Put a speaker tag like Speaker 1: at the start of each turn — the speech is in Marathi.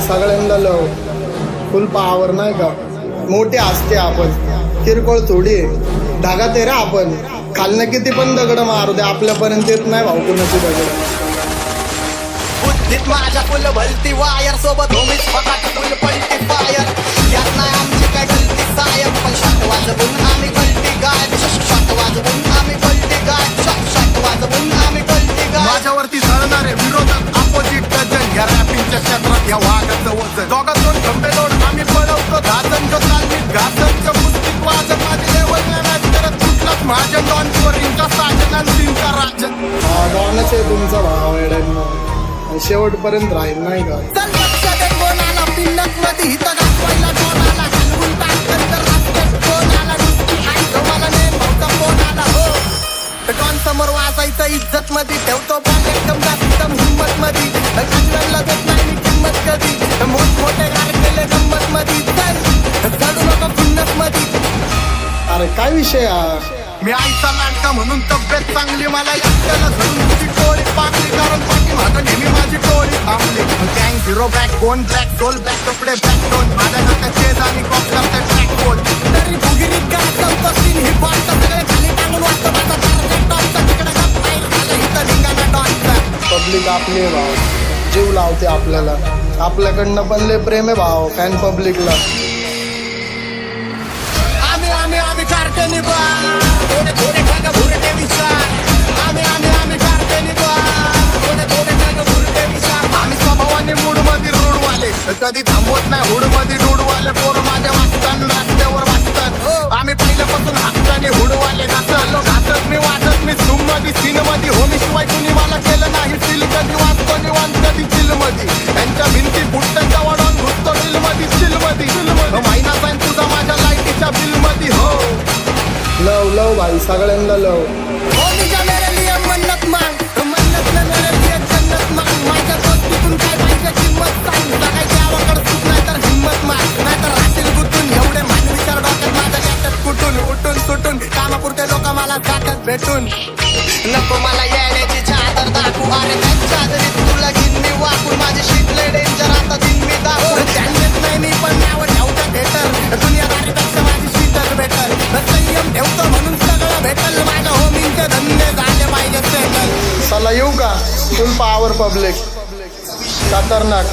Speaker 1: सगळ्यांना लव फुल पावर नाही का. मोठे असते आपण, किरकोळ थोडी धागा तेरा आपण. खालनं किती पण दगड मारू दे, आपल्यापर्यंत येत नाही भाऊ कुणाची दगड.
Speaker 2: बुद्धीत माझ्या फुल भलती वायर सोबत होमीच फकाट फुल पलटी फायर. यात नाही आमची काय गलती सायब, पण शॉट वाजवून आम्ही गलती गाय. शॉट वाजवून आम्ही गलती गाय. शॉट वाजवून आम्ही गलती गाय.
Speaker 3: माझ्यावरती झळणारे विरोधात अपोजिट डझन. या रॅपिंगच्या क्षेत्रात या वाघाचं वजन. दोघात दोन खंबे दोन आम्ही पळवतो धाजन. जो तालमीत घासनच्या कुस्तीत वाजन. माझे लेवल नाही करत कुठलाच महाजन. डॉन चोरींचा साजन आणि तीनचा राजन.
Speaker 1: डॉनच आहे तुमचा भाव एड्यांना, शेवटपर्यंत राहील नाही का.
Speaker 2: चल लक्षात आहे कोणाला पिल्लक मध्ये हित दाखवायला कोणाला. हलवून टाकन तर रस्त्यात कोणाला. नुसती आई गव्हाला नेम भाऊचा कोणाला. हो डॉन समोर वाजायचं इज्जत मध्ये. ठेवतो बॉल एकदम जास्त हिंमत मध्ये. काजव्यांना देत नाही मी किंमत कधी. मोठमोठे गार केले गंमत मध्ये. चल चढू नको खुन्नस मध्ये.
Speaker 1: अरे काय विषय हा.
Speaker 3: मी आईचा लाडका म्हणून तब्येत चांगली. मला एकट्याला धरून तुझी टोळी पाकली. कारण पाठी मागं नेहमी माझी टोळी थांबली. गँग झिरो बॅक गोन ब्लॅक डोल बॅक कपडे बॅक दोन. माझ्या डोक्यात चेज आणि कॉप करते ट्रॅक बोल.
Speaker 2: तरी भुगिरीत काय चौकशीन ही बॉलचा सगळे खाली टांगून वाजतो माझा टार्गेट. टॉपचा तिकडे गप पाहिजे झालं हिथं धिंगाणा डॉनचा.
Speaker 1: पब्लिक आपली आहे भाव, जीव लावते आपल्याला. आपल्याकडनं पण लय प्रेम आहे भाव फॅन पब्लिकला.
Speaker 2: आम्ही काढते निभा. थोडे थोडे ठाक भुरटे विचार. आम्ही काढते निभा. थोडे थोडे ठाक भुरटे विचार.
Speaker 3: आम्ही स्वभावाने मूड मध्ये रूढवाले. कधी थांबवत नाही हुड मध्ये रूढवाले. पोर माझ्या वाचतात रस्त्यावर वाचतात. आम्ही पहिल्यापासून हक्काने हुडवाले. घातलो घातत मी वाजत मी झूम मध्ये सीन मध्ये. होमी शिवाय कुणी मला केलं नाही फील. कधी वाचतो निवांत कधी चिल मध्ये. त्यांच्या भिंती फुटत्यांच्या वाढवून घुसतो चिल मध्ये. चिल मध्ये महिना जाईन तुझा माझ्या लाईटीच्या बिल मध्ये. हो
Speaker 1: लव लव भाई सगळ्यांना लव.
Speaker 2: होमीच्या मेरे लिए मन्नत मांग. मन्नत न मेरे लिए जन्नत मांग. माझ्या दोस्तीतून काय पाहिजे किंमत सांग. सगळ्याची आवड सुट नाही तर हिंमत माग. नाहीतर राहतील गुतून एवढे मान विचार डोक्यात माझ्या येतात कुठून. उठून सुटून कामापुरते लोक मला जातात भेटून. नको मला येण्याची चादर दाखवू. अरे त्यांच्या आदरीत तुला घेईन मी वाकून. माझी शिकले डेंजर आता दिन मी दाखवून. त्यांच्यात नाही मी पण नाव ठेवतं बेटर. दुनियादारीपेक्षा माझी शीतच बेटर. संयम ठेवतो म्हणून सगळं भेटल. माझ्या होमींचे धंदे झाले पाहिजे सेटल.
Speaker 1: चला येऊ का. फुल पॉवर पब्लिक खतरनाक.